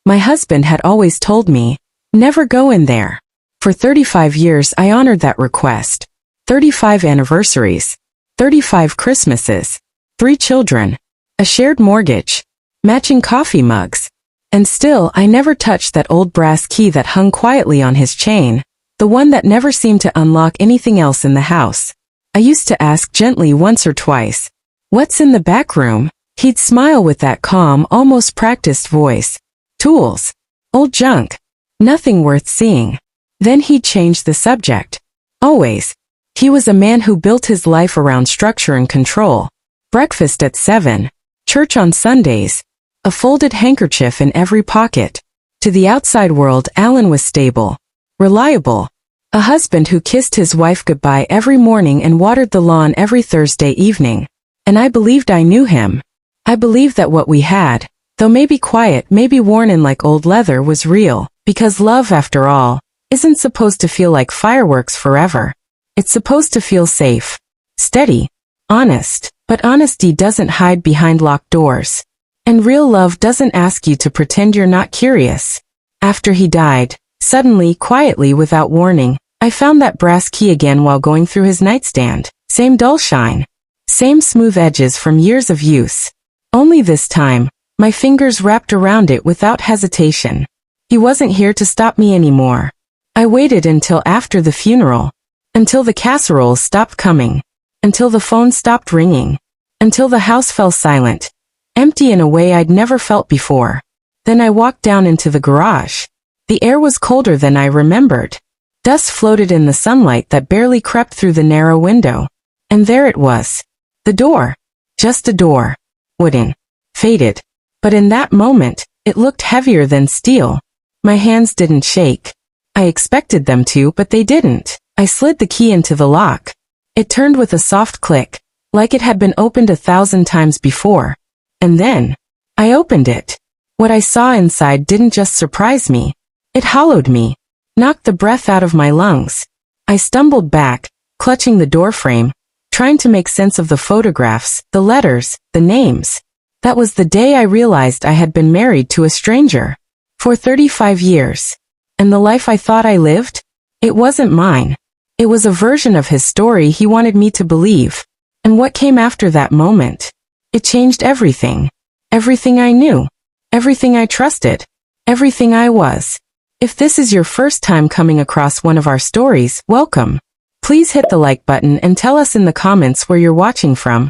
My husband had always told me, never go in there. For 35 years I honored that request. 35 anniversaries. 35 Christmases. 3 children. A shared mortgage. Matching coffee mugs. And still I never touched that old brass key that hung quietly on his chain, the one that never seemed to unlock anything else in the house. I used to ask gently once or twice, "What's in the back room?" He'd smile with that calm, almost practiced voice. "Tools. Old junk. Nothing worth seeing." Then he'd change the subject. Always. He was a man who built his life around structure and control. Breakfast at 7. Church on Sundays. A folded handkerchief in every pocket. To the outside world, Alan was stable. Reliable. A husband who kissed his wife goodbye every morning and watered the lawn every Thursday evening. And I believed I knew him. I believed that what we had, though maybe quiet, maybe worn in like old leather, was real, because love, after all, isn't supposed to feel like fireworks forever. It's supposed to feel safe, steady, honest, but honesty doesn't hide behind locked doors. And real love doesn't ask you to pretend you're not curious. After he died, suddenly, quietly, without warning, I found that brass key again while going through his nightstand. Same dull shine. Same smooth edges from years of use. Only this time, my fingers wrapped around it without hesitation. He wasn't here to stop me anymore. I waited until after the funeral. Until the casseroles stopped coming. Until the phone stopped ringing. Until the house fell silent. Empty in a way I'd never felt before. Then I walked down into the garage. The air was colder than I remembered. Dust floated in the sunlight that barely crept through the narrow window. And there it was. The door. Just a door. Wooden. Faded. But in that moment, it looked heavier than steel. My hands didn't shake. I expected them to, but they didn't. I slid the key into the lock. It turned with a soft click, like it had been opened 1,000 times before. And then, I opened it. What I saw inside didn't just surprise me. It hollowed me. Knocked the breath out of my lungs. I stumbled back, clutching the doorframe, trying to make sense of the photographs, the letters, the names. That was the day I realized I had been married to a stranger. For 35 years. And the life I thought I lived? It wasn't mine. It was a version of his story he wanted me to believe. And what came after that moment? It changed everything. Everything I knew. Everything I trusted. Everything I was. If this is your first time coming across one of our stories, welcome. Please hit the like button and tell us in the comments where you're watching from.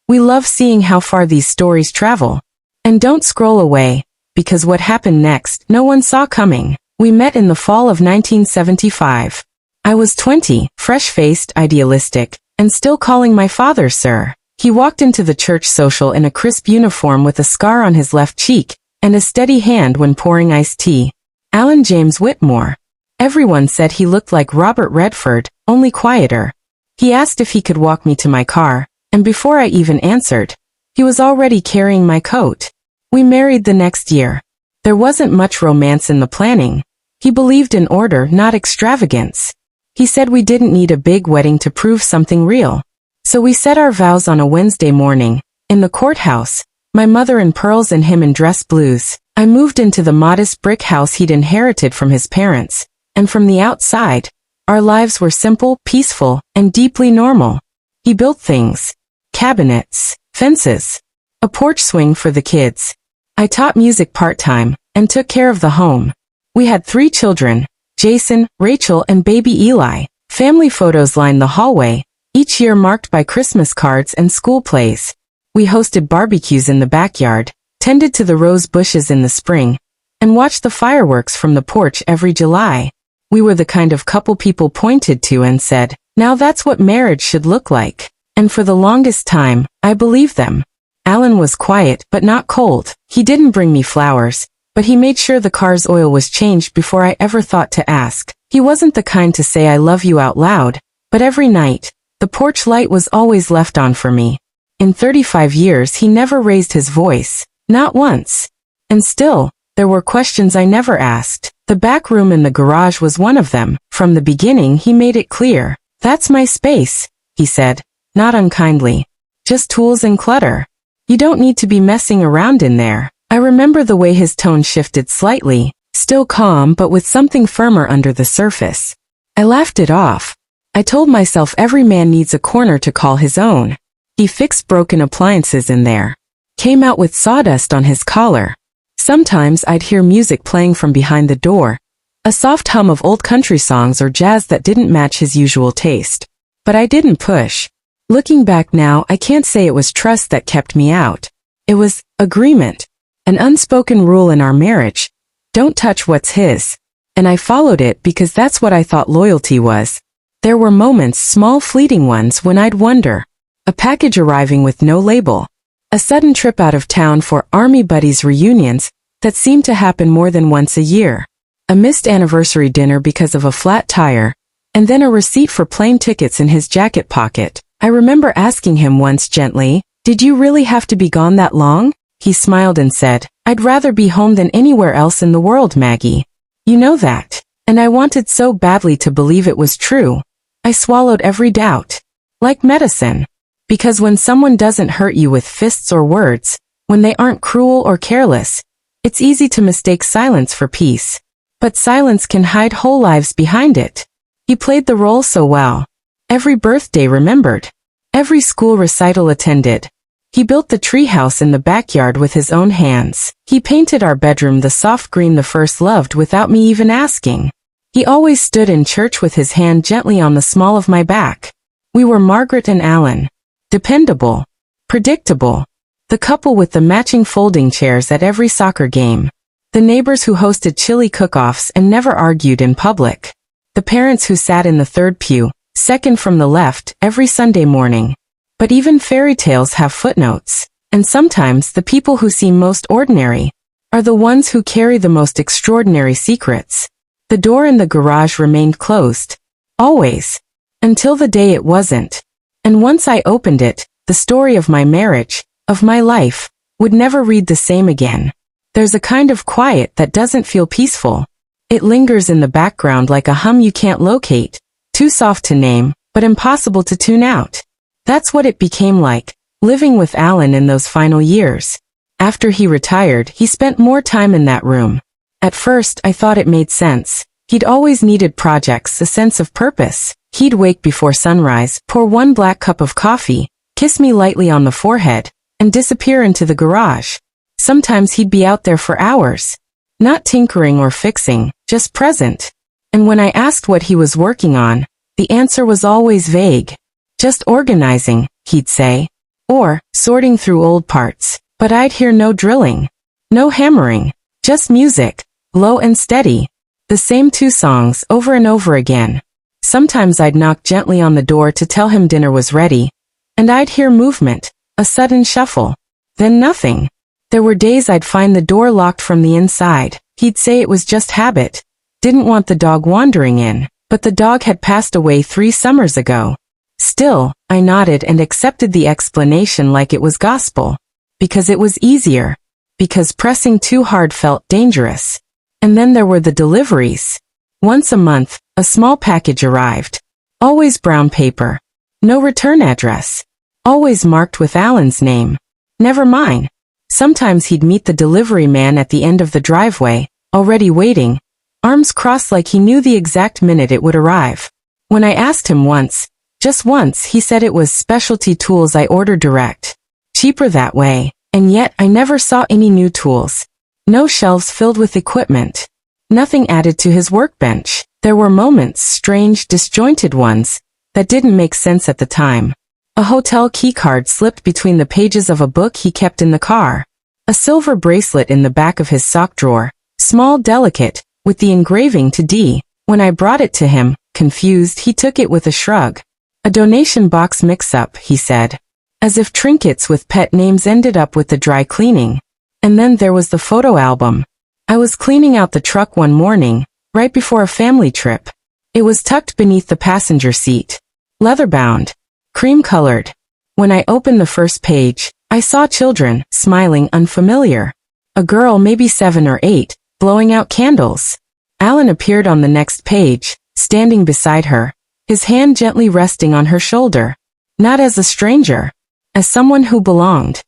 We love seeing how far these stories travel. And don't scroll away, because what happened next, no one saw coming. We met in the fall of 1975. I was 20, fresh-faced, idealistic, and still calling my father sir. He walked into the church social in a crisp uniform with a scar on his left cheek, and a steady hand when pouring iced tea. Alan James Whitmore. Everyone said he looked like Robert Redford, only quieter. He asked if he could walk me to my car, and before I even answered, he was already carrying my coat. We married the next year. There wasn't much romance in the planning. He believed in order, not extravagance. He said we didn't need a big wedding to prove something real. So we said our vows on a Wednesday morning, in the courthouse, my mother in pearls and him in dress blues. I moved into the modest brick house he'd inherited from his parents, and from the outside, our lives were simple, peaceful, and deeply normal. He built things. Cabinets, fences, a porch swing for the kids. I taught music part-time, and took care of the home. We had 3 children, Jason, Rachel, and baby Eli. Family photos lined the hallway, each year marked by Christmas cards and school plays. We hosted barbecues in the backyard, tended to the rose bushes in the spring, and watched the fireworks from the porch every July. We were the kind of couple people pointed to and said, "Now that's what marriage should look like." And for the longest time, I believed them. Alan was quiet but not cold. He didn't bring me flowers, but he made sure the car's oil was changed before I ever thought to ask. He wasn't the kind to say I love you out loud, but every night, the porch light was always left on for me. In 35 years he never raised his voice, not once. And still, there were questions I never asked. The back room in the garage was one of them. From the beginning he made it clear. "That's my space," he said, not unkindly. "Just tools and clutter. You don't need to be messing around in there." I remember the way his tone shifted slightly, still calm but with something firmer under the surface. I laughed it off. I told myself every man needs a corner to call his own. He fixed broken appliances in there. Came out with sawdust on his collar. Sometimes I'd hear music playing from behind the door, a soft hum of old country songs or jazz that didn't match his usual taste. But I didn't push. Looking back now, I can't say it was trust that kept me out. It was agreement. An unspoken rule in our marriage. Don't touch what's his. And I followed it because that's what I thought loyalty was. There were moments, small fleeting ones, when I'd wonder. A package arriving with no label. A sudden trip out of town for army buddies reunions that seemed to happen more than once a year. A missed anniversary dinner because of a flat tire, and then a receipt for plane tickets in his jacket pocket. I remember asking him once gently, "Did you really have to be gone that long?" He smiled and said, "I'd rather be home than anywhere else in the world, Maggie. You know that." And I wanted so badly to believe it was true. I swallowed every doubt. Like medicine. Because when someone doesn't hurt you with fists or words, when they aren't cruel or careless, it's easy to mistake silence for peace. But silence can hide whole lives behind it. He played the role so well. Every birthday remembered. Every school recital attended. He built the treehouse in the backyard with his own hands. He painted our bedroom the soft green the first loved without me even asking. He always stood in church with his hand gently on the small of my back. We were Margaret and Alan. Dependable. Predictable. The couple with the matching folding chairs at every soccer game. The neighbors who hosted chili cook-offs and never argued in public. The parents who sat in the third pew, second from the left, every Sunday morning. But even fairy tales have footnotes, and sometimes the people who seem most ordinary are the ones who carry the most extraordinary secrets. The door in the garage remained closed. Always. Until the day it wasn't. And once I opened it, the story of my marriage, of my life, would never read the same again. There's a kind of quiet that doesn't feel peaceful. It lingers in the background like a hum you can't locate, too soft to name, but impossible to tune out. That's what it became like, living with Alan in those final years. After he retired, he spent more time in that room. At first, I thought it made sense. He'd always needed projects, a sense of purpose. He'd wake before sunrise, pour one black cup of coffee, kiss me lightly on the forehead, and disappear into the garage. Sometimes he'd be out there for hours. Not tinkering or fixing, just present. And when I asked what he was working on, the answer was always vague. Just organizing, he'd say. Or, sorting through old parts. But I'd hear no drilling. No hammering. Just music. Low and steady. The same two songs over and over again. Sometimes I'd knock gently on the door to tell him dinner was ready, and I'd hear movement, a sudden shuffle. Then nothing. There were days I'd find the door locked from the inside. He'd say it was just habit. Didn't want the dog wandering in, but the dog had passed away 3 summers ago. Still, I nodded and accepted the explanation like it was gospel. Because it was easier. Because pressing too hard felt dangerous. And then there were the deliveries. Once a month, a small package arrived. Always brown paper. No return address. Always marked with Alan's name. Never mine. Sometimes he'd meet the delivery man at the end of the driveway, already waiting, arms crossed like he knew the exact minute it would arrive. When I asked him once, just once, he said it was specialty tools I ordered direct. Cheaper that way, and yet I never saw any new tools. No shelves filled with equipment. Nothing added to his workbench. There were moments, strange, disjointed ones, that didn't make sense at the time. A hotel keycard slipped between the pages of a book he kept in the car. A silver bracelet in the back of his sock drawer, small, delicate, with the engraving to D. When I brought it to him, confused, he took it with a shrug. A donation box mix-up, he said. As if trinkets with pet names ended up with the dry cleaning. And then there was the photo album. I was cleaning out the truck one morning, right before a family trip. It was tucked beneath the passenger seat. Leather-bound. Cream-colored. When I opened the first page, I saw children, smiling, unfamiliar. A girl, maybe 7 or 8, blowing out candles. Alan appeared on the next page, standing beside her, his hand gently resting on her shoulder. Not as a stranger. As someone who belonged.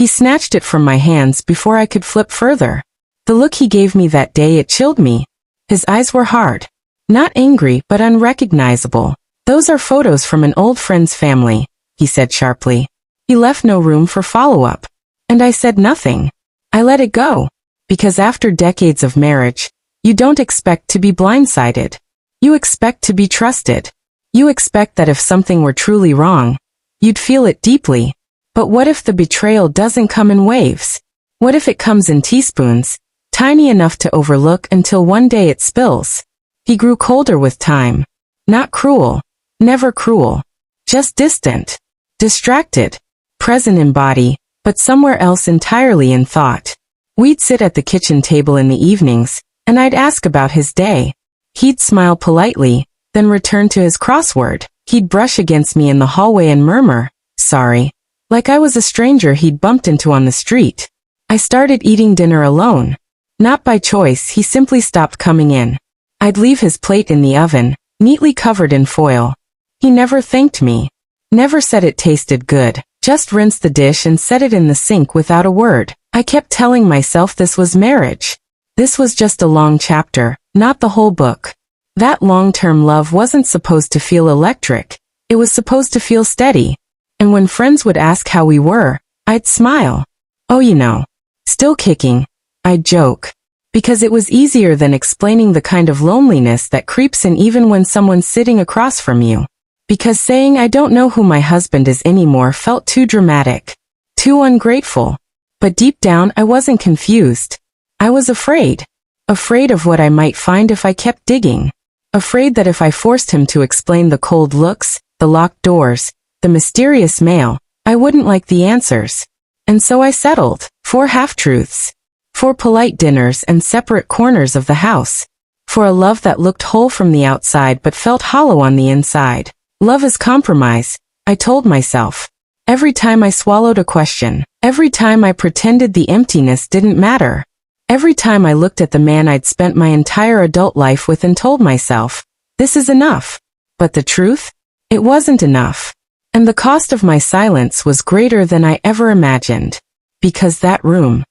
He snatched it from my hands before I could flip further. The look he gave me that day, it chilled me. His eyes were hard. Not angry, but unrecognizable. "Those are photos from an old friend's family," he said sharply. He left no room for follow-up. And I said nothing. I let it go. Because after decades of marriage, you don't expect to be blindsided. You expect to be trusted. You expect that if something were truly wrong, you'd feel it deeply. But what if the betrayal doesn't come in waves? What if it comes in teaspoons, tiny enough to overlook until one day it spills? He grew colder with time. Not cruel. Never cruel. Just distant. Distracted. Present in body, but somewhere else entirely in thought. We'd sit at the kitchen table in the evenings, and I'd ask about his day. He'd smile politely, then return to his crossword. He'd brush against me in the hallway and murmur, "Sorry," like I was a stranger he'd bumped into on the street. I started eating dinner alone. Not by choice, he simply stopped coming in. I'd leave his plate in the oven, neatly covered in foil. He never thanked me. Never said it tasted good. Just rinsed the dish and set it in the sink without a word. I kept telling myself this was marriage. This was just a long chapter, not the whole book. That long-term love wasn't supposed to feel electric. It was supposed to feel steady. And when friends would ask how we were, I'd smile. "Oh, you know. Still kicking," I'd joke. Because it was easier than explaining the kind of loneliness that creeps in even when someone's sitting across from you. Because saying "I don't know who my husband is anymore" felt too dramatic. Too ungrateful. But deep down I wasn't confused. I was afraid. Afraid of what I might find if I kept digging. Afraid that if I forced him to explain the cold looks, the locked doors, the mysterious mail, I wouldn't like the answers. And so I settled. For half-truths. For polite dinners and separate corners of the house. For a love that looked whole from the outside but felt hollow on the inside. Love is compromise, I told myself. Every time I swallowed a question. Every time I pretended the emptiness didn't matter. Every time I looked at the man I'd spent my entire adult life with and told myself, this is enough. But the truth? It wasn't enough. And the cost of my silence was greater than I ever imagined. Because that room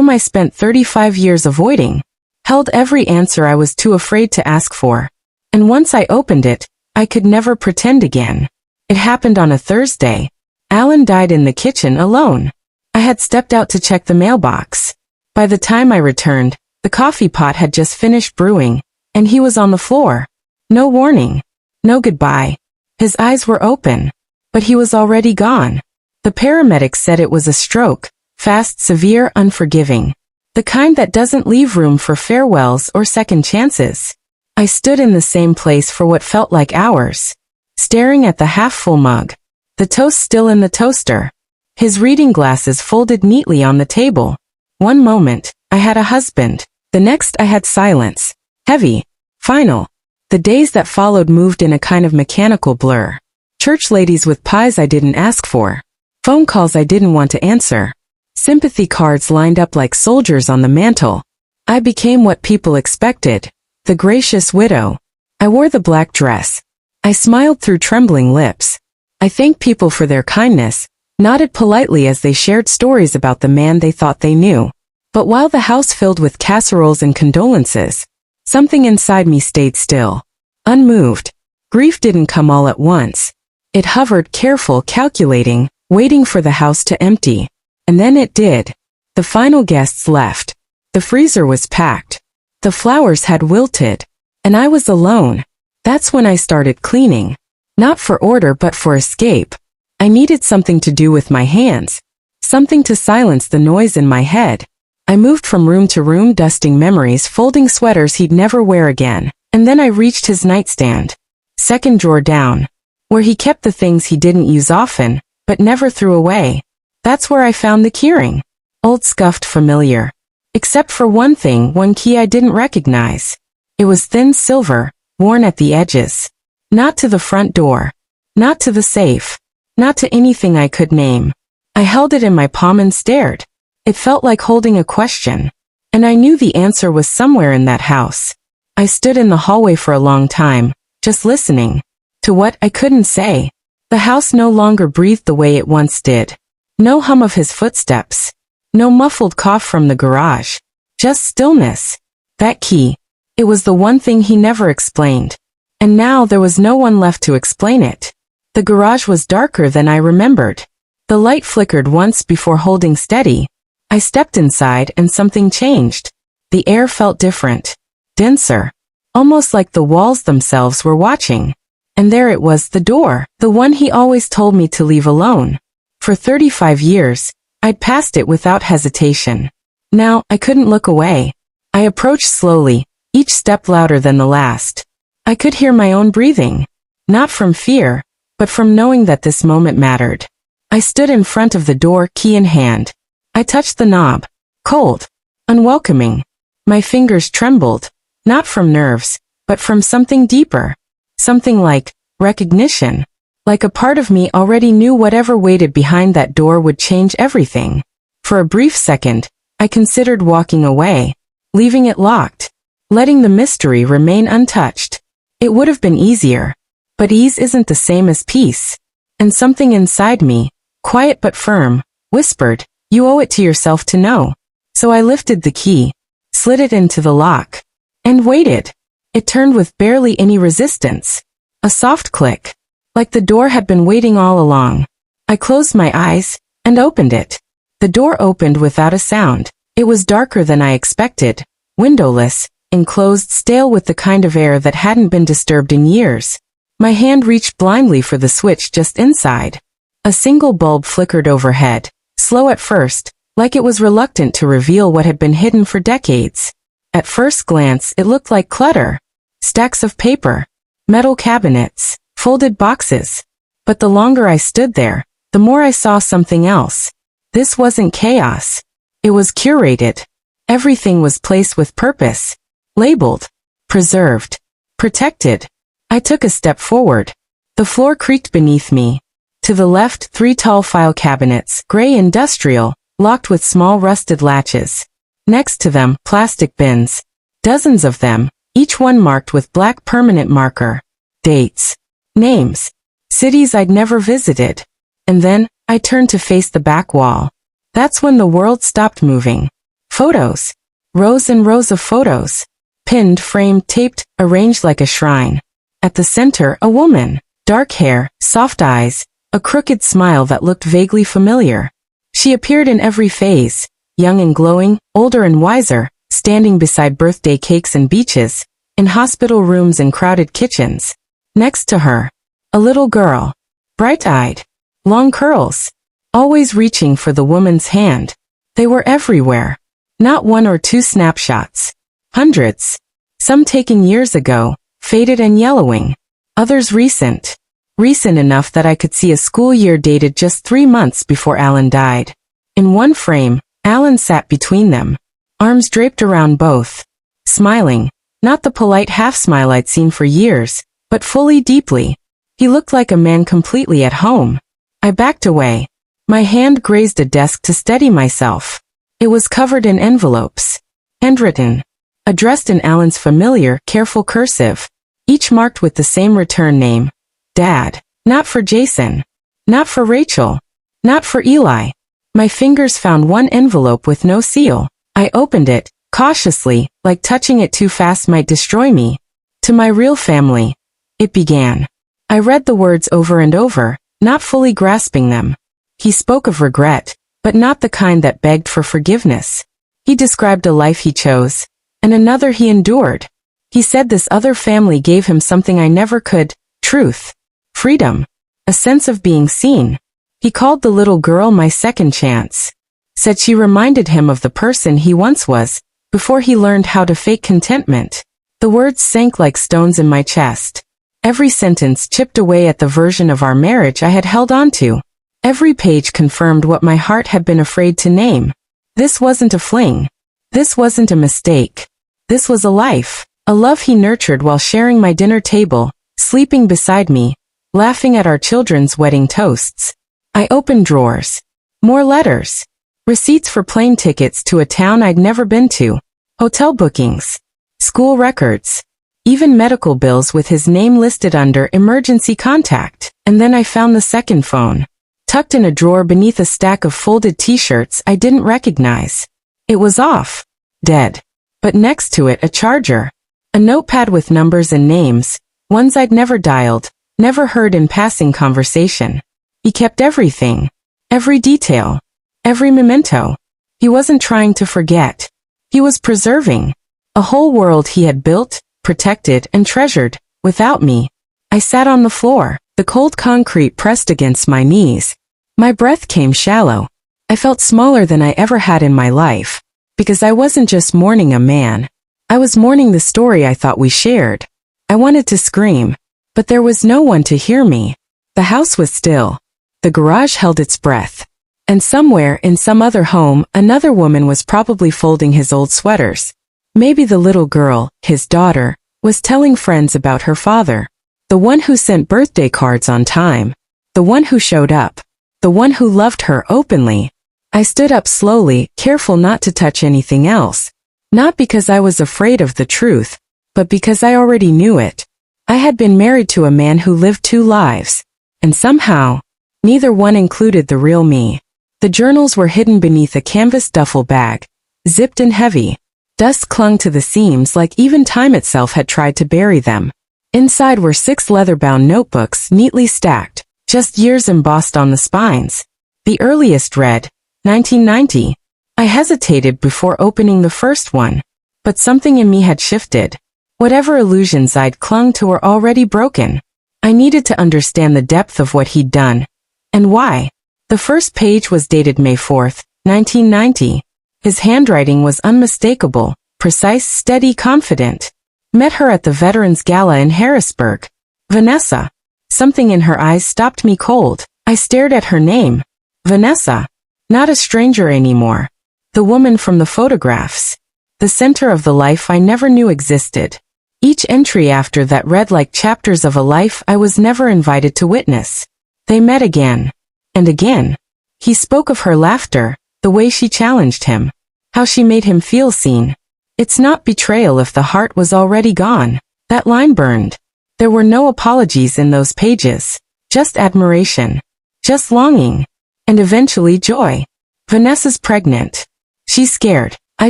I spent 35 years avoiding, held every answer I was too afraid to ask for. And once I opened it, I could never pretend again. It happened on a Thursday. Alan died in the kitchen alone. I had stepped out to check the mailbox. By the time I returned, the coffee pot had just finished brewing, and he was on the floor. No warning. No goodbye. His eyes were open. But he was already gone. The paramedics said it was a stroke, fast, severe, unforgiving. The kind that doesn't leave room for farewells or second chances. I stood in the same place for what felt like hours, staring at the half-full mug, the toast still in the toaster, his reading glasses folded neatly on the table. One moment, I had a husband. The next I had silence. Heavy. Final. The days that followed moved in a kind of mechanical blur. Church ladies with pies I didn't ask for. Phone calls I didn't want to answer. Sympathy cards lined up like soldiers on the mantle. I became what people expected. The gracious widow. I wore the black dress. I smiled through trembling lips. I thanked people for their kindness, nodded politely as they shared stories about the man they thought they knew. But while the house filled with casseroles and condolences, something inside me stayed still. Unmoved. Grief didn't come all at once. It hovered, careful, calculating, waiting for the house to empty. And then it did. The final guests left. The freezer was packed. The flowers had wilted. And I was alone. That's when I started cleaning. Not for order but for escape. I needed something to do with my hands. Something to silence the noise in my head. I moved from room to room, dusting memories, folding sweaters he'd never wear again. And then I reached his nightstand. Second drawer down. Where he kept the things he didn't use often, but never threw away. That's where I found the keyring. Old, scuffed, familiar. Except for one thing, one key I didn't recognize. It was thin silver, worn at the edges. Not to the front door. Not to the safe. Not to anything I could name. I held it in my palm and stared. It felt like holding a question. And I knew the answer was somewhere in that house. I stood in the hallway for a long time, just listening. To what I couldn't say. The house no longer breathed the way it once did. No hum of his footsteps. No muffled cough from the garage. Just stillness. That key. It was the one thing he never explained. And now there was no one left to explain it. The garage was darker than I remembered. The light flickered once before holding steady. I stepped inside and something changed. The air felt different. Denser. Almost like the walls themselves were watching. And there it was, the door, the one he always told me to leave alone. For 35 years, I'd passed it without hesitation. Now, I couldn't look away. I approached slowly, each step louder than the last. I could hear my own breathing. Not from fear, but from knowing that this moment mattered. I stood in front of the door, key in hand. I touched the knob. Cold. Unwelcoming. My fingers trembled. Not from nerves, but from something deeper. Something like recognition. Like a part of me already knew whatever waited behind that door would change everything. For a brief second, I considered walking away, leaving it locked, letting the mystery remain untouched. It would have been easier. But ease isn't the same as peace. And something inside me, quiet but firm, whispered, "You owe it to yourself to know." So I lifted the key, slid it into the lock, and waited. It turned with barely any resistance. A soft click. Like the door had been waiting all along. I closed my eyes, and opened it. The door opened without a sound. It was darker than I expected, windowless, enclosed, stale with the kind of air that hadn't been disturbed in years. My hand reached blindly for the switch just inside. A single bulb flickered overhead, slow at first, like it was reluctant to reveal what had been hidden for decades. At first glance, it looked like clutter. Stacks of paper, metal cabinets, folded boxes. But the longer I stood there, the more I saw something else. This wasn't chaos. It was curated. Everything was placed with purpose. Labeled. Preserved. Protected. I took a step forward. The floor creaked beneath me. To the left, 3 tall file cabinets, gray industrial, locked with small rusted latches. Next to them, plastic bins. Dozens of them, each one marked with black permanent marker. Dates. Names. Cities I'd never visited. And then, I turned to face the back wall. That's when the world stopped moving. Photos. Rows and rows of photos. Pinned, framed, taped, arranged like a shrine. At the center, a woman. Dark hair, soft eyes, a crooked smile that looked vaguely familiar. She appeared in every phase, young and glowing, older and wiser, standing beside birthday cakes and beaches, in hospital rooms and crowded kitchens. Next to her, a little girl, bright-eyed, long curls, always reaching for the woman's hand. They were everywhere. Not 1 or 2 snapshots. Hundreds. Some taken years ago, faded and yellowing. Others recent. Recent enough that I could see a school year dated just 3 months before Alan died. In one frame, Alan sat between them, arms draped around both, smiling, not the polite half-smile I'd seen for years, but fully, deeply. He looked like a man completely at home. I backed away. My hand grazed a desk to steady myself. It was covered in envelopes. Handwritten. Addressed in Alan's familiar, careful cursive. Each marked with the same return name. Dad. Not for Jason. Not for Rachel. Not for Eli. My fingers found one envelope with no seal. I opened it, cautiously, like touching it too fast might destroy me. To my real family. It began. I read the words over and over, not fully grasping them. He spoke of regret, but not the kind that begged for forgiveness. He described a life he chose, and another he endured. He said this other family gave him something I never could, truth, freedom, a sense of being seen. He called the little girl my second chance. Said she reminded him of the person he once was, before he learned how to fake contentment. The words sank like stones in my chest. Every sentence chipped away at the version of our marriage I had held on to. Every page confirmed what my heart had been afraid to name. This wasn't a fling. This wasn't a mistake. This was a life. A love he nurtured while sharing my dinner table, sleeping beside me, laughing at our children's wedding toasts. I opened drawers. More letters. Receipts for plane tickets to a town I'd never been to. Hotel bookings. School records. Even medical bills with his name listed under emergency contact. And then I found the second phone. tucked in a drawer beneath a stack of folded t-shirts I didn't recognize. It was off. Dead. But next to it a charger. A notepad with numbers and names, ones I'd never dialed, never heard in passing conversation. He kept everything. Every detail. Every memento. He wasn't trying to forget. He was preserving. A whole world he had built, protected, and treasured, without me. I sat on the floor, the cold concrete pressed against my knees. My breath came shallow. I felt smaller than I ever had in my life. Because I wasn't just mourning a man. I was mourning the story I thought we shared. I wanted to scream, but there was no one to hear me. The house was still. The garage held its breath. And somewhere in some other home, another woman was probably folding his old sweaters. Maybe the little girl, his daughter, was telling friends about her father. The one who sent birthday cards on time. The one who showed up. The one who loved her openly. I stood up slowly, careful not to touch anything else. Not because I was afraid of the truth, but because I already knew it. I had been married to a man who lived two lives. And somehow, neither one included the real me. The journals were hidden beneath a canvas duffel bag, zipped and heavy. Dust clung to the seams like even time itself had tried to bury them. Inside were 6 leather-bound notebooks neatly stacked, just years embossed on the spines. The earliest read, 1990. I hesitated before opening the first one, but something in me had shifted. Whatever illusions I'd clung to were already broken. I needed to understand the depth of what he'd done, and why. The first page was dated May 4th, 1990. His handwriting was unmistakable, precise, steady, confident. Met her at the Veterans Gala in Harrisburg. Vanessa. Something in her eyes stopped me cold. I stared at her name. Vanessa. Not a stranger anymore. The woman from the photographs. The center of the life I never knew existed. Each entry after that read like chapters of a life I was never invited to witness. They met again. And again. He spoke of her laughter, the way she challenged him. How she made him feel seen. It's not betrayal if the heart was already gone. That line burned. There were no apologies in those pages. Just admiration. Just longing. And eventually joy. Vanessa's pregnant. She's scared. I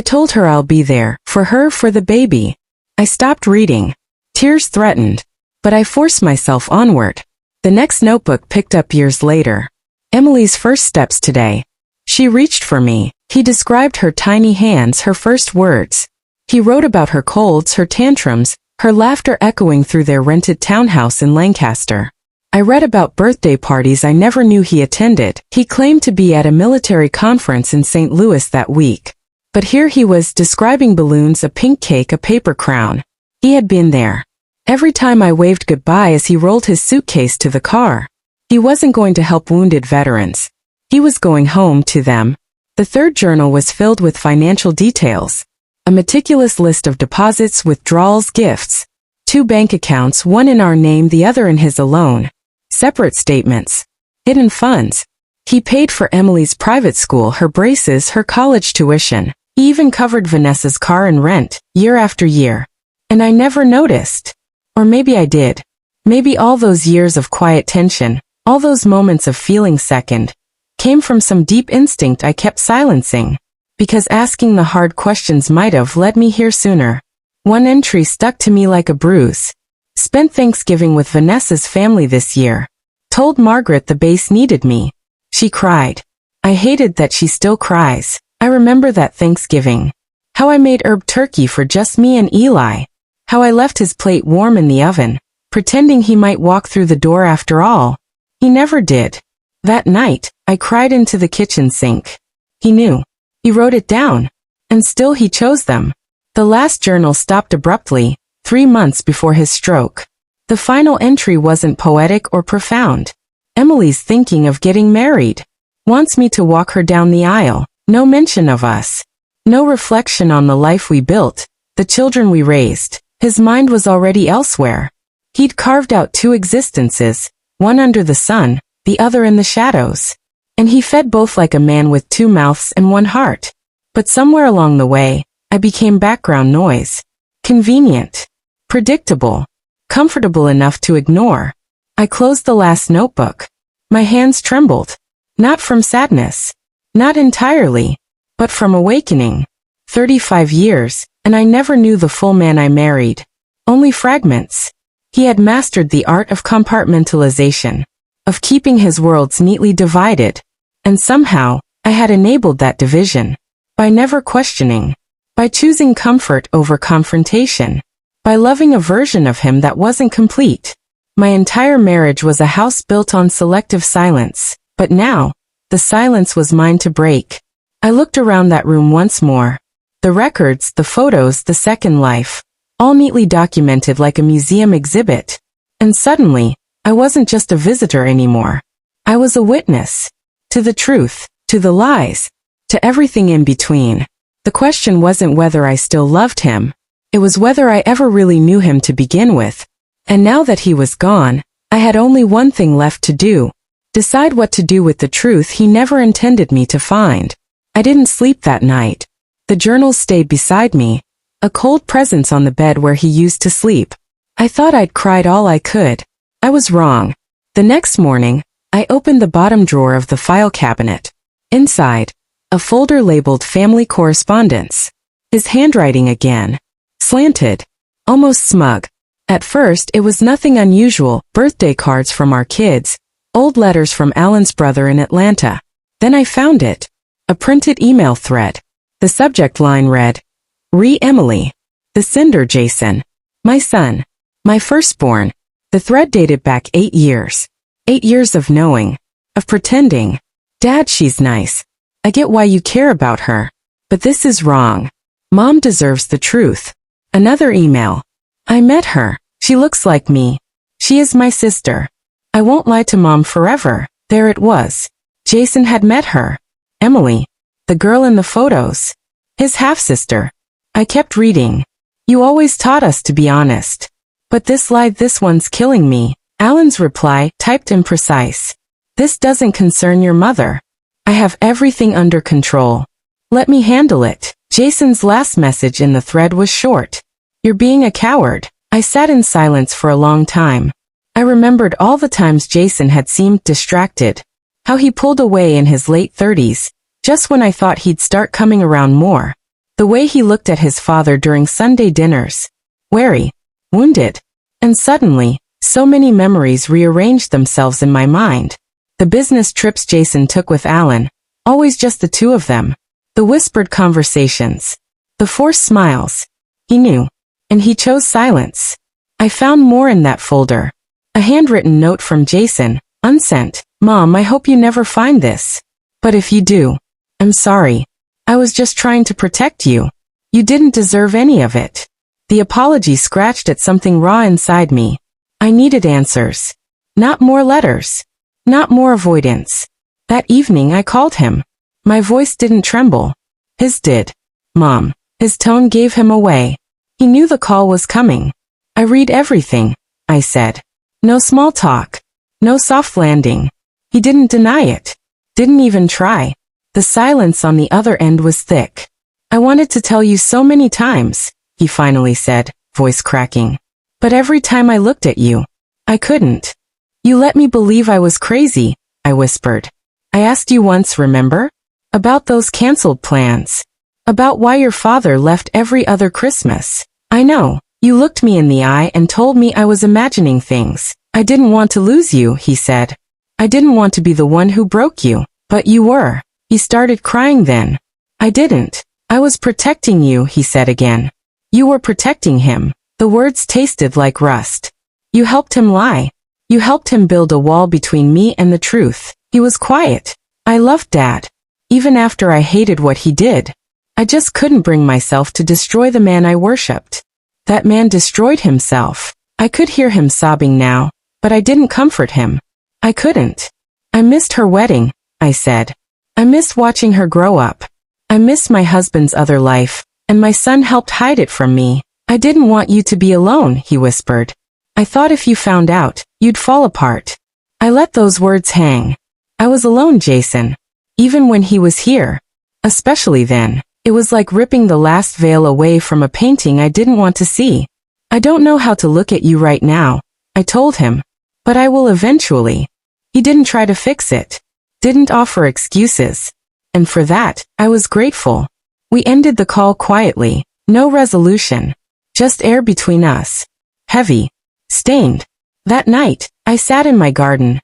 told her I'll be there, for her, for the baby. I stopped reading. Tears threatened. But I forced myself onward. The next notebook picked up years later. Emily's first steps today. She reached for me. He described her tiny hands, her first words. He wrote about her colds, her tantrums, her laughter echoing through their rented townhouse in Lancaster. I read about birthday parties I never knew he attended. He claimed to be at a military conference in St. Louis that week. But here he was describing balloons, a pink cake, a paper crown. He had been there. Every time I waved goodbye as he rolled his suitcase to the car. He wasn't going to help wounded veterans. He was going home to them. The third journal was filled with financial details. A meticulous list of deposits, withdrawals, gifts. 2 bank accounts, one in our name, the other in his alone. Separate statements. Hidden funds. He paid for Emily's private school, her braces, her college tuition. He even covered Vanessa's car and rent, year after year. And I never noticed. Or maybe I did. Maybe all those years of quiet tension, all those moments of feeling second, came from some deep instinct I kept silencing. Because asking the hard questions might have led me here sooner. One entry stuck to me like a bruise. Spent Thanksgiving with Vanessa's family this year. Told Margaret the base needed me. She cried. I hated that she still cries. I remember that Thanksgiving. How I made herb turkey for just me and Eli. How I left his plate warm in the oven, pretending he might walk through the door after all. He never did. That night, I cried into the kitchen sink. He knew. He wrote it down. And still he chose them. The last journal stopped abruptly, 3 months before his stroke. The final entry wasn't poetic or profound. Emily's thinking of getting married. Wants me to walk her down the aisle. No mention of us. No reflection on the life we built, the children we raised. His mind was already elsewhere. He'd carved out 2 existences, one under the sun, the other in the shadows. And he fed both like a man with 2 mouths and 1 heart. But somewhere along the way, I became background noise. Convenient. Predictable. Comfortable enough to ignore. I closed the last notebook. My hands trembled. Not from sadness. Not entirely. But from awakening. 35 years, and I never knew the full man I married. Only fragments. He had mastered the art of compartmentalization, of keeping his worlds neatly divided. And somehow, I had enabled that division. By never questioning. By choosing comfort over confrontation. By loving a version of him that wasn't complete. My entire marriage was a house built on selective silence, but now, the silence was mine to break. I looked around that room once more. The records, the photos, the second life, all neatly documented like a museum exhibit. And suddenly, I wasn't just a visitor anymore. I was a witness. To the truth, to the lies, to everything in between. The question wasn't whether I still loved him. It was whether I ever really knew him to begin with. And now that he was gone, I had only one thing left to do. Decide what to do with the truth he never intended me to find. I didn't sleep that night. The journals stayed beside me, a cold presence on the bed where he used to sleep. I thought I'd cried all I could. I was wrong. The next morning, I opened the bottom drawer of the file cabinet. Inside, a folder labeled Family Correspondence. His handwriting again. Slanted. Almost smug. At first, it was nothing unusual, birthday cards from our kids, old letters from Alan's brother in Atlanta. Then I found it. A printed email thread. The subject line read, Re Emily. The Cinder Jason. My son. My firstborn. The thread dated back 8 years. 8 years of knowing. Of pretending. Dad, she's nice. I get why you care about her. But this is wrong. Mom deserves the truth. Another email. I met her. She looks like me. She is my sister. I won't lie to Mom forever. There it was. Jason had met her. Emily. The girl in the photos. His half-sister. I kept reading. You always taught us to be honest. But this lie, this one's killing me. Alan's reply, typed imprecise. This doesn't concern your mother. I have everything under control. Let me handle it. Jason's last message in the thread was short. You're being a coward. I sat in silence for a long time. I remembered all the times Jason had seemed distracted. How he pulled away in his late 30s, just when I thought he'd start coming around more. The way he looked at his father during Sunday dinners. Wary. Wounded. And suddenly, so many memories rearranged themselves in my mind. The business trips Jason took with Alan, always just the two of them. The whispered conversations. The forced smiles. He knew. And he chose silence. I found more in that folder. A handwritten note from Jason, unsent. Mom, I hope you never find this. But if you do, I'm sorry. I was just trying to protect you. You didn't deserve any of it. The apology scratched at something raw inside me. I needed answers. Not more letters. Not more avoidance. That evening I called him. My voice didn't tremble. His did. Mom. His tone gave him away. He knew the call was coming. I read everything, I said. No small talk. No soft landing. He didn't deny it. Didn't even try. The silence on the other end was thick. I wanted to tell you so many times, he finally said, voice cracking. But every time I looked at you, I couldn't. You let me believe I was crazy, I whispered. I asked you once, remember? About those canceled plans. About why your father left every other Christmas. I know. You looked me in the eye and told me I was imagining things. I didn't want to lose you, he said. I didn't want to be the one who broke you. But you were. He started crying then. I didn't. I was protecting you, he said again. You were protecting him. The words tasted like rust. You helped him lie. You helped him build a wall between me and the truth. He was quiet. I loved Dad. Even after I hated what he did. I just couldn't bring myself to destroy the man I worshipped. That man destroyed himself. I could hear him sobbing now, but I didn't comfort him. I couldn't. I missed her wedding, I said. I missed watching her grow up. I missed my husband's other life, and my son helped hide it from me. I didn't want you to be alone, he whispered. I thought if you found out, you'd fall apart. I let those words hang. I was alone, Jason. Even when he was here. Especially then. It was like ripping the last veil away from a painting I didn't want to see. I don't know how to look at you right now, I told him. But I will eventually. He didn't try to fix it. didn't offer excuses. And for that, I was grateful. We ended the call quietly, no resolution. Just air between us. Heavy. Stained. That night, I sat in my garden.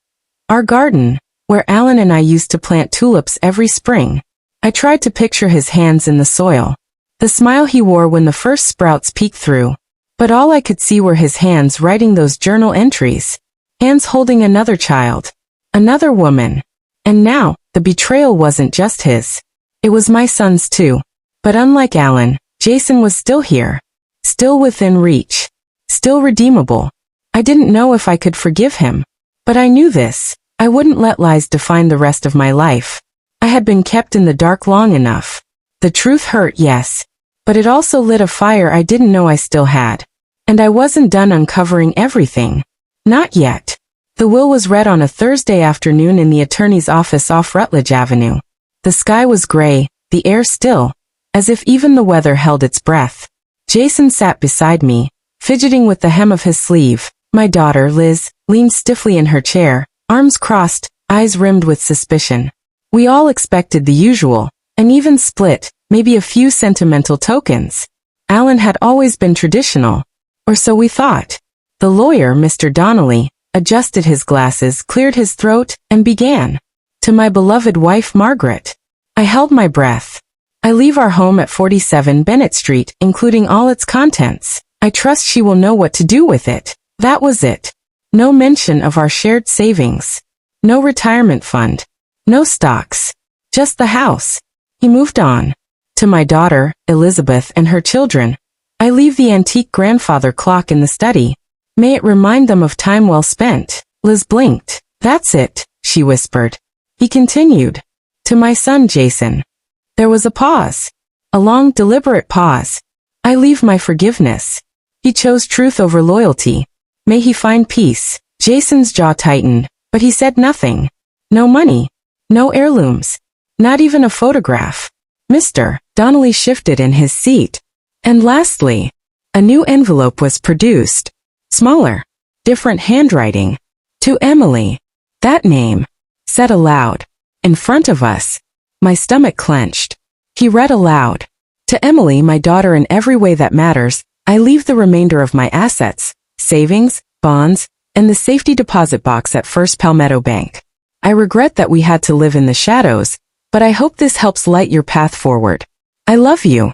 Our garden, where Alan and I used to plant tulips every spring. I tried to picture his hands in the soil. The smile he wore when the first sprouts peeked through. But all I could see were his hands writing those journal entries. Hands holding another child. Another woman. And now, the betrayal wasn't just his. It was my son's too. But unlike Alan, Jason was still here. Still within reach. Still redeemable. I didn't know if I could forgive him. But I knew this. I wouldn't let lies define the rest of my life. I had been kept in the dark long enough. The truth hurt, yes. But it also lit a fire I didn't know I still had. And I wasn't done uncovering everything. Not yet. The will was read on a Thursday afternoon in the attorney's office off Rutledge Avenue. The sky was gray, the air still, as if even the weather held its breath. Jason sat beside me, fidgeting with the hem of his sleeve. My daughter, Liz, leaned stiffly in her chair, arms crossed, eyes rimmed with suspicion. We all expected the usual, an even split, maybe a few sentimental tokens. Alan had always been traditional. Or so we thought. The lawyer, Mr. Donnelly, adjusted his glasses, cleared his throat, and began. To my beloved wife Margaret. I held my breath. I leave our home at 47 Bennett Street, including all its contents. I trust she will know what to do with it. That was it. No mention of our shared savings. No retirement fund. No stocks. Just the house. He moved on. To my daughter, Elizabeth, and her children. I leave the antique grandfather clock in the study. May it remind them of time well spent. Liz blinked. That's it, she whispered. He continued. To my son Jason. There was a pause. A long, deliberate pause. I leave my forgiveness. He chose truth over loyalty. May he find peace. Jason's jaw tightened, but he said nothing. No money. No heirlooms. Not even a photograph. Mr. Donnelly shifted in his seat. And lastly, a new envelope was produced. Smaller. Different handwriting. To Emily. That name. Said aloud. In front of us. My stomach clenched. He read aloud. To Emily, my daughter, in every way that matters, I leave the remainder of my assets, savings, bonds, and the safety deposit box at First Palmetto Bank. I regret that we had to live in the shadows, but I hope this helps light your path forward. I love you.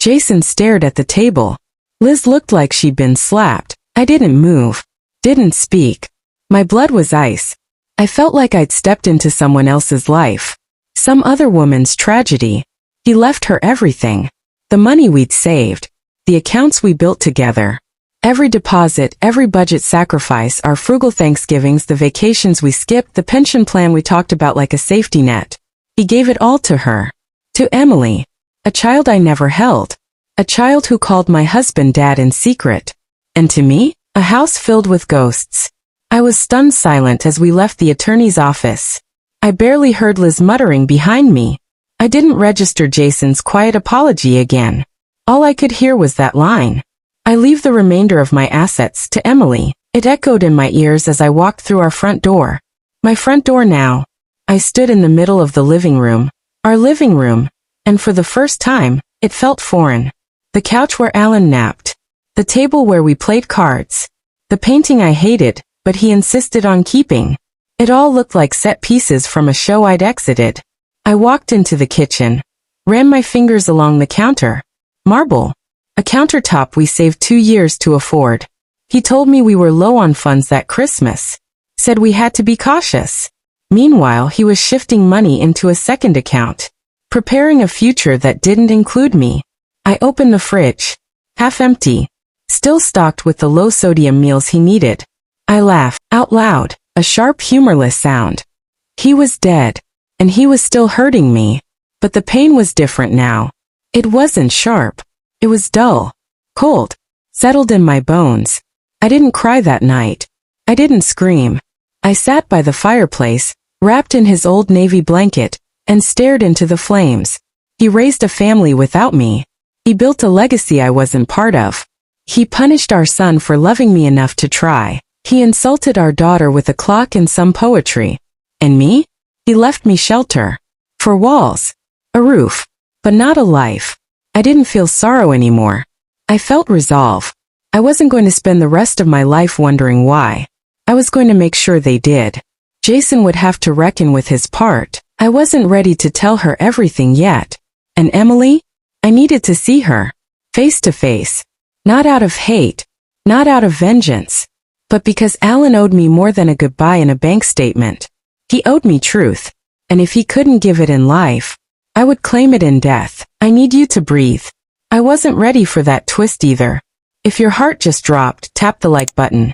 Jason stared at the table. Liz looked like she'd been slapped. I didn't move. Didn't speak. My blood was ice. I felt like I'd stepped into someone else's life. Some other woman's tragedy. He left her everything. The money we'd saved. The accounts we built together. Every deposit, every budget sacrifice, our frugal Thanksgivings, the vacations we skipped, the pension plan we talked about like a safety net. He gave it all to her. To Emily. A child I never held. A child who called my husband Dad in secret. And to me, a house filled with ghosts. I was stunned silent as we left the attorney's office. I barely heard Liz muttering behind me. I didn't register Jason's quiet apology again. All I could hear was that line. I leave the remainder of my assets to Emily. It echoed in my ears as I walked through our front door. My front door now. I stood in the middle of the living room. Our living room. And for the first time, it felt foreign. The couch where Alan napped. The table where we played cards. The painting I hated, but he insisted on keeping. It all looked like set pieces from a show I'd exited. I walked into the kitchen. Ran my fingers along the counter. Marble. A countertop we saved 2 years to afford. He told me we were low on funds that Christmas. Said we had to be cautious. Meanwhile, he was shifting money into a second account. Preparing a future that didn't include me. I opened the fridge. Half empty. Still stocked with the low-sodium meals he needed. I laughed. Out loud. A sharp, humorless sound. He was dead. And he was still hurting me. But the pain was different now. It wasn't sharp. It was dull. Cold. Settled in my bones. I didn't cry that night. I didn't scream. I sat by the fireplace, wrapped in his old navy blanket, and stared into the flames. He raised a family without me. He built a legacy I wasn't part of. He punished our son for loving me enough to try. He insulted our daughter with a clock and some poetry. And me? He left me shelter. For walls. A roof. But not a life. I didn't feel sorrow anymore. I felt resolve. I wasn't going to spend the rest of my life wondering why. I was going to make sure they did. Jason would have to reckon with his part. I wasn't ready to tell her everything yet. And Emily? I needed to see her. Face to face. Not out of hate. Not out of vengeance. But because Alan owed me more than a goodbye and a bank statement. He owed me truth. And if he couldn't give it in life, I would claim it in death. I need you to breathe. I wasn't ready for that twist either. If your heart just dropped, tap the like button.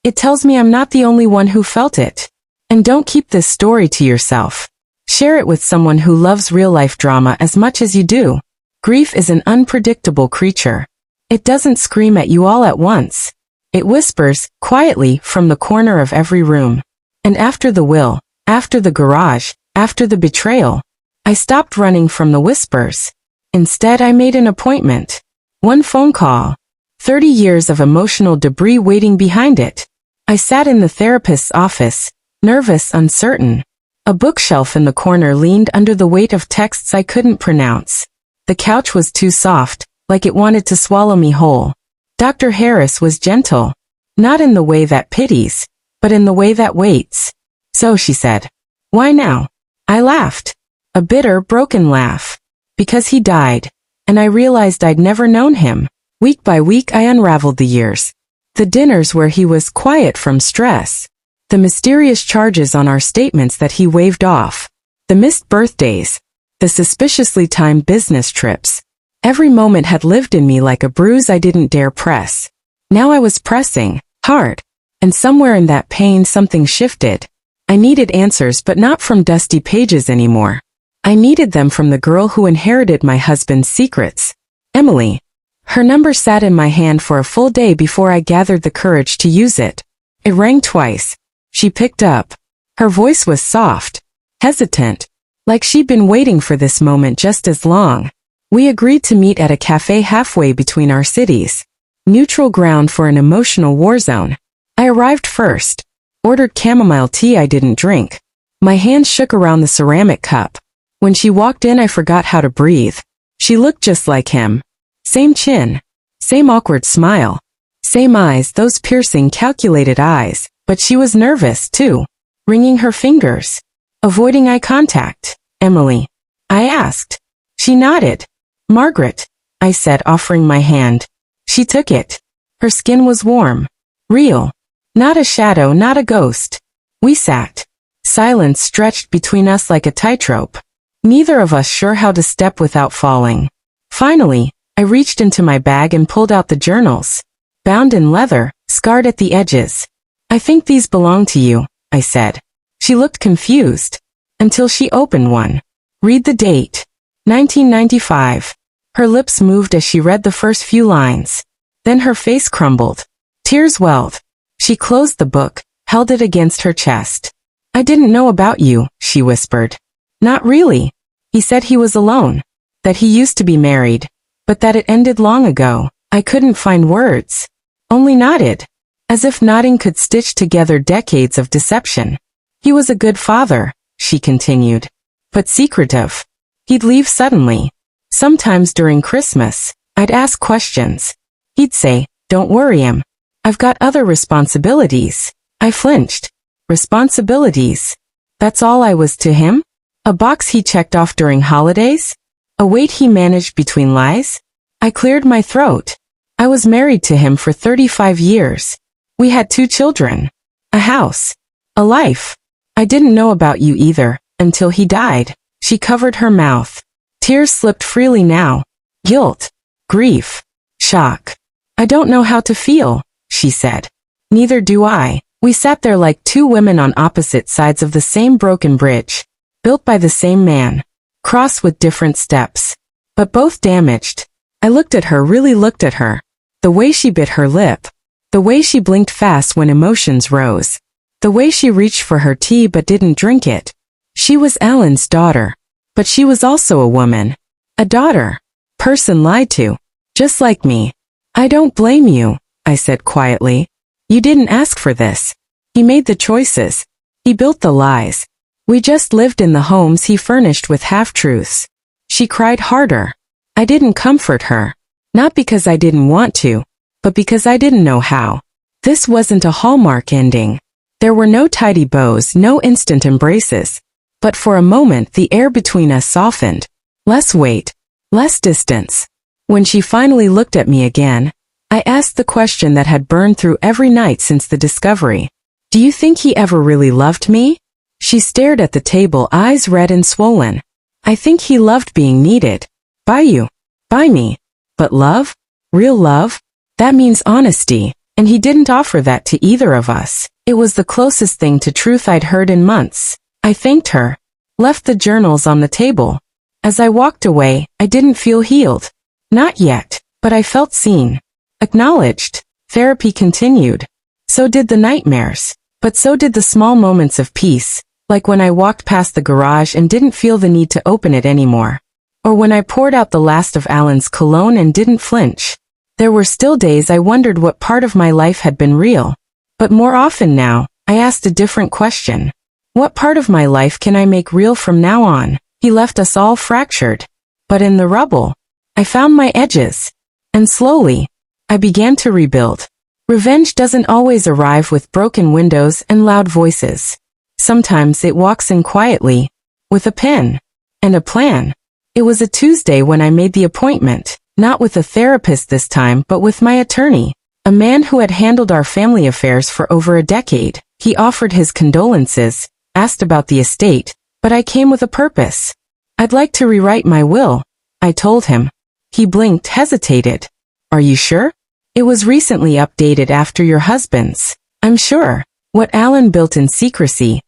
It tells me I'm not the only one who felt it. And don't keep this story to yourself. Share it with someone who loves real-life drama as much as you do. Grief is an unpredictable creature. It doesn't scream at you all at once. It whispers, quietly, from the corner of every room. And after the will, after the garage, after the betrayal, I stopped running from the whispers. Instead, I made an appointment. One phone call. 30 years of emotional debris waiting behind it. I sat in the therapist's office, nervous, uncertain. A bookshelf in the corner leaned under the weight of texts I couldn't pronounce. The couch was too soft, like it wanted to swallow me whole. Dr. Harris was gentle. Not in the way that pities, but in the way that waits. So she said, "Why now?" I laughed. A bitter, broken laugh. Because he died. And I realized I'd never known him. Week by week I unraveled the years. The dinners where he was quiet from stress. The mysterious charges on our statements that he waved off. The missed birthdays. The suspiciously timed business trips. Every moment had lived in me like a bruise I didn't dare press. Now I was pressing, hard. And somewhere in that pain something shifted. I needed answers, but not from dusty pages anymore. I needed them from the girl who inherited my husband's secrets. Emily. Her number sat in my hand for a full day before I gathered the courage to use it. It rang twice. She picked up. Her voice was soft, hesitant, like she'd been waiting for this moment just as long. We agreed to meet at a cafe halfway between our cities. Neutral ground for an emotional war zone. I arrived first. Ordered chamomile tea I didn't drink. My hand shook around the ceramic cup. When she walked in I forgot how to breathe. She looked just like him. Same chin. Same awkward smile. Same eyes, those piercing, calculated eyes. But she was nervous, too. Wringing her fingers. Avoiding eye contact. "Emily?" I asked. She nodded. "Margaret," I said, offering my hand. She took it. Her skin was warm. Real. Not a shadow, not a ghost. We sat. Silence stretched between us like a tightrope. Neither of us sure how to step without falling. Finally, I reached into my bag and pulled out the journals. Bound in leather, scarred at the edges. "I think these belong to you," I said. She looked confused. Until she opened one. "Read the date. 1995. Her lips moved as she read the first few lines. Then her face crumbled. Tears welled. She closed the book, held it against her chest. "I didn't know about you," she whispered. "Not really. He said he was alone. That he used to be married. But that it ended long ago." I couldn't find words. Only nodded. As if nodding could stitch together decades of deception. "He was a good father," she continued. "But secretive. He'd leave suddenly. Sometimes during Christmas, I'd ask questions. He'd say, 'Don't worry, Em. I've got other responsibilities.' I flinched. Responsibilities? That's all I was to him? A box he checked off during holidays? A weight he managed between lies? I cleared my throat. I was married to him for 35 years. We had 2 children. A house. A life. I didn't know about you either, until he died." She covered her mouth. Tears slipped freely now. Guilt. Grief. Shock. "I don't know how to feel," she said. "Neither do I." We sat there like 2 women on opposite sides of the same broken bridge. Built by the same man. Crossed with different steps. But both damaged. I looked at her, really looked at her. The way she bit her lip. The way she blinked fast when emotions rose. The way she reached for her tea but didn't drink it. She was Alan's daughter. But she was also a woman. A daughter. Person lied to. Just like me. "I don't blame you," I said quietly. "You didn't ask for this. He made the choices. He built the lies. We just lived in the homes he furnished with half-truths. She cried harder. I didn't comfort her. Not because I didn't want to, but because I didn't know how. This wasn't a Hallmark ending. There were no tidy bows, no instant embraces. But for a moment the air between us softened. Less weight, less distance. When she finally looked at me again, I asked the question that had burned through every night since the discovery. Do you think he ever really loved me? She stared at the table, eyes red and swollen. I think he loved being needed. By you. By me. But love? Real love? That means honesty, and he didn't offer that to either of us. It was the closest thing to truth I'd heard in months. I thanked her. Left the journals on the table. As I walked away, I didn't feel healed. Not yet, but I felt seen. Acknowledged. Therapy continued. So did the nightmares. But so did the small moments of peace, like when I walked past the garage and didn't feel the need to open it anymore. Or when I poured out the last of Alan's cologne and didn't flinch. There were still days I wondered what part of my life had been real. But more often now, I asked a different question. What part of my life can I make real from now on? He left us all fractured. But in the rubble, I found my edges. And slowly, I began to rebuild. Revenge doesn't always arrive with broken windows and loud voices. Sometimes it walks in quietly, with a pen and a plan. It was a Tuesday when I made the appointment, not with a therapist this time but with my attorney, a man who had handled our family affairs for over a decade. He offered his condolences, asked about the estate, but I came with a purpose. I'd like to rewrite my will, I told him. He blinked, hesitated. Are you sure? It was recently updated after your husband's. I'm sure. What Alan built in secrecy,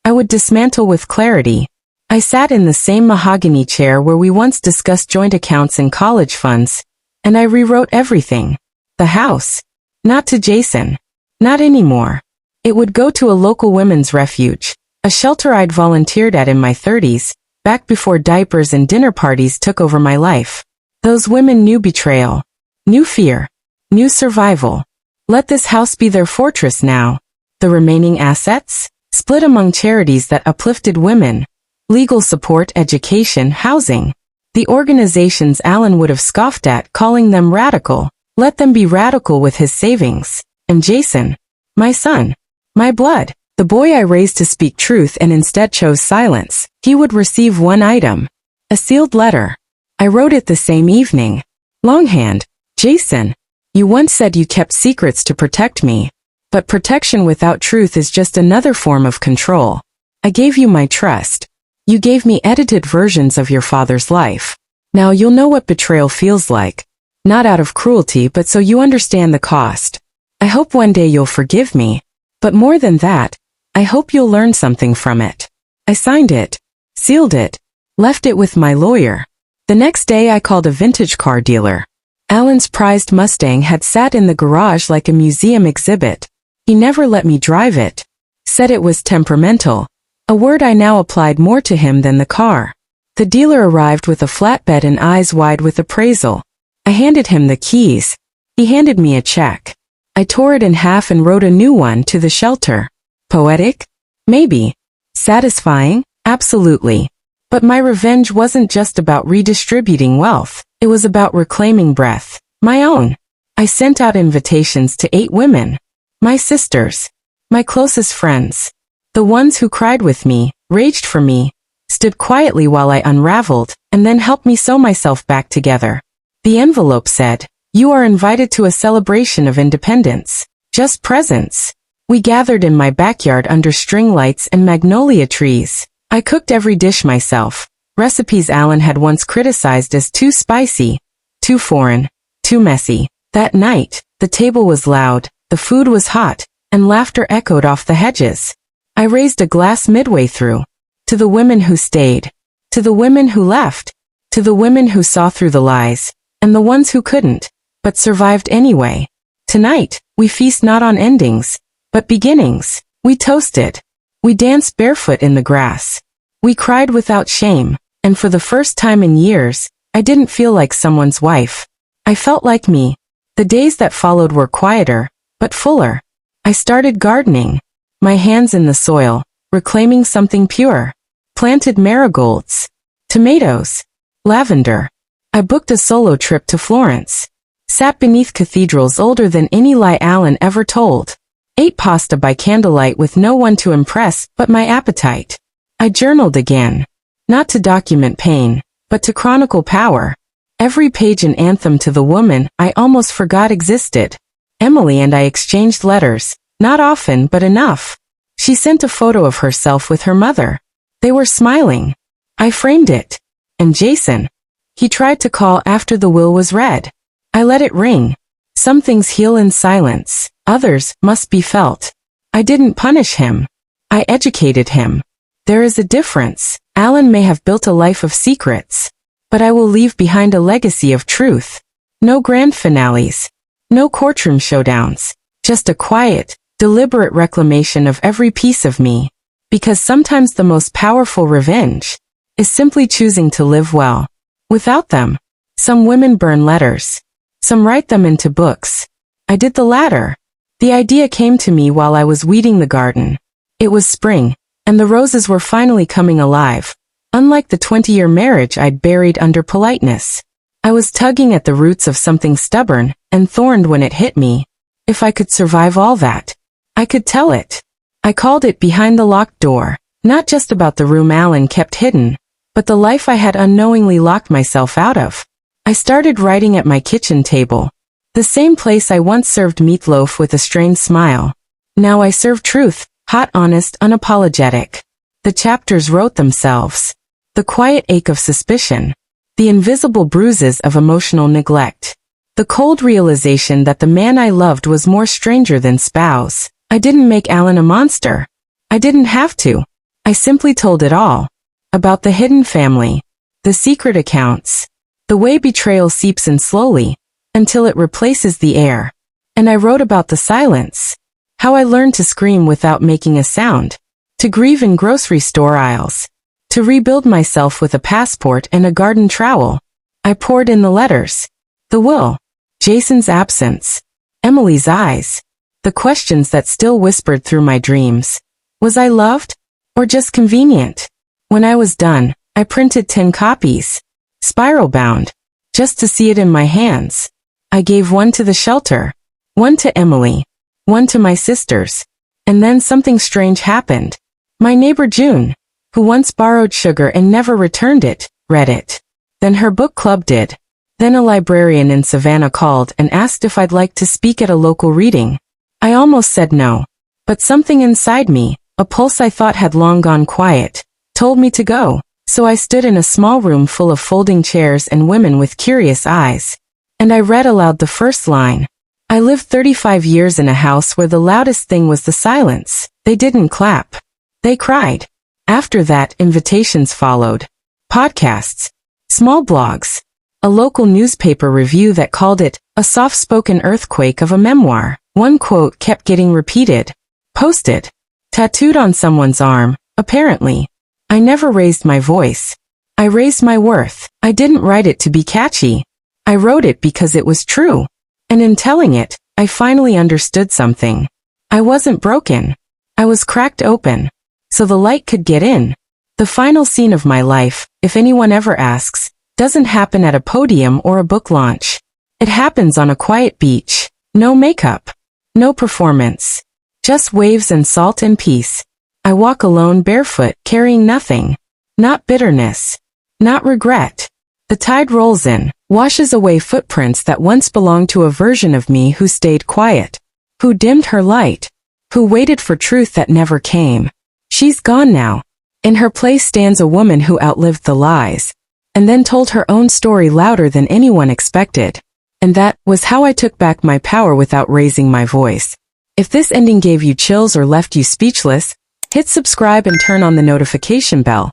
I would dismantle with clarity. I sat in the same mahogany chair where we once discussed joint accounts and college funds, and I rewrote everything. The house. Not to Jason. Not anymore. It would go to a local women's refuge, a shelter I'd volunteered at in my 30s, back before diapers and dinner parties took over my life. Those women knew betrayal, knew fear, knew survival. Let this house be their fortress now. The remaining assets? Split among charities that uplifted women. Legal support, education, housing. The organizations Alan would have scoffed at, calling them radical. Let them be radical with his savings. And Jason, my son, my blood, the boy I raised to speak truth and instead chose silence, he would receive one item. A sealed letter. I wrote it the same evening. Longhand. Jason, you once said you kept secrets to protect me. But protection without truth is just another form of control. I gave you my trust. You gave me edited versions of your father's life. Now you'll know what betrayal feels like. Not out of cruelty but so you understand the cost. I hope one day you'll forgive me. But more than that, I hope you'll learn something from it. I signed it, sealed it, left it with my lawyer. The next day I called a vintage car dealer. Alan's prized Mustang had sat in the garage like a museum exhibit. He never let me drive it. Said it was temperamental. A word I now applied more to him than the car. The dealer arrived with a flatbed and eyes wide with appraisal. I handed him the keys. He handed me a check. I tore it in half and wrote a new one to the shelter. Poetic? Maybe. Satisfying? Absolutely. But my revenge wasn't just about redistributing wealth. It was about reclaiming breath. My own. I sent out invitations to 8 women. My sisters. My closest friends. The ones who cried with me, raged for me, stood quietly while I unraveled, and then helped me sew myself back together. The envelope said, "You are invited to a celebration of independence. Just presents." We gathered in my backyard under string lights and magnolia trees. I cooked every dish myself. Recipes Alan had once criticized as too spicy, too foreign, too messy. That night, the table was loud, the food was hot, and laughter echoed off the hedges. I raised a glass midway through. To the women who stayed. To the women who left. To the women who saw through the lies. And the ones who couldn't, but survived anyway. Tonight, we feast not on endings, but beginnings. We toasted. We danced barefoot in the grass. We cried without shame, and for the first time in years, I didn't feel like someone's wife. I felt like me. The days that followed were quieter, but fuller. I started gardening. My hands in the soil, reclaiming something pure. Planted marigolds, tomatoes, lavender. I booked a solo trip to Florence. Sat beneath cathedrals older than any lie Alan ever told. Ate pasta by candlelight with no one to impress but my appetite. I journaled again. Not to document pain, but to chronicle power. Every page an anthem to the woman I almost forgot existed. Emily and I exchanged letters, not often but enough. She sent a photo of herself with her mother. They were smiling. I framed it. And Jason? He tried to call after the will was read. I let it ring. Some things heal in silence, others must be felt. I didn't punish him. I educated him. There is a difference. Alan may have built a life of secrets, but I will leave behind a legacy of truth. No grand finales. No courtroom showdowns. Just a quiet, deliberate reclamation of every piece of me. Because sometimes the most powerful revenge is simply choosing to live well. Without them. Some women burn letters. Some write them into books. I did the latter. The idea came to me while I was weeding the garden. It was spring, and the roses were finally coming alive. Unlike the 20-year marriage I'd buried under politeness. I was tugging at the roots of something stubborn and thorned when it hit me. If I could survive all that, I could tell it. I called it Behind the Locked Door, not just about the room Alan kept hidden, but the life I had unknowingly locked myself out of. I started writing at my kitchen table. The same place I once served meatloaf with a strained smile. Now I serve truth, hot, honest, unapologetic. The chapters wrote themselves. The quiet ache of suspicion. The invisible bruises of emotional neglect. The cold realization that the man I loved was more stranger than spouse. I didn't make Alan a monster. I didn't have to. I simply told it all. About the hidden family. The secret accounts. The way betrayal seeps in slowly, until it replaces the air. And I wrote about the silence. How I learned to scream without making a sound. To grieve in grocery store aisles. To rebuild myself with a passport and a garden trowel. I poured in the letters. The will. Jason's absence. Emily's eyes. The questions that still whispered through my dreams. Was I loved? Or just convenient? When I was done, I printed 10 copies. Spiral bound. Just to see it in my hands. I gave one to the shelter. One to Emily. One to my sisters. And then something strange happened. My neighbor June, who once borrowed sugar and never returned it, read it. Then her book club did. Then a librarian in Savannah called and asked if I'd like to speak at a local reading. I almost said no. But something inside me, a pulse I thought had long gone quiet, told me to go. So I stood in a small room full of folding chairs and women with curious eyes. And I read aloud the first line. I lived 35 years in a house where the loudest thing was the silence. They didn't clap. They cried. After that, invitations followed. Podcasts. Small blogs. A local newspaper review that called it a soft-spoken earthquake of a memoir. One quote kept getting repeated. Posted. Tattooed on someone's arm, apparently. I never raised my voice. I raised my worth. I didn't write it to be catchy. I wrote it because it was true. And in telling it, I finally understood something. I wasn't broken. I was cracked open. So the light could get in. The final scene of my life, if anyone ever asks, doesn't happen at a podium or a book launch. It happens on a quiet beach. No makeup. No performance. Just waves and salt and peace. I walk alone barefoot, carrying nothing. Not bitterness. Not regret. The tide rolls in, washes away footprints that once belonged to a version of me who stayed quiet. Who dimmed her light. Who waited for truth that never came. She's gone now. In her place stands a woman who outlived the lies. And then told her own story louder than anyone expected. And that was how I took back my power without raising my voice. If this ending gave you chills or left you speechless, hit subscribe and turn on the notification bell,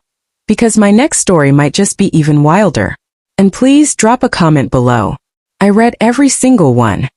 because my next story might just be even wilder. And please drop a comment below. I read every single one.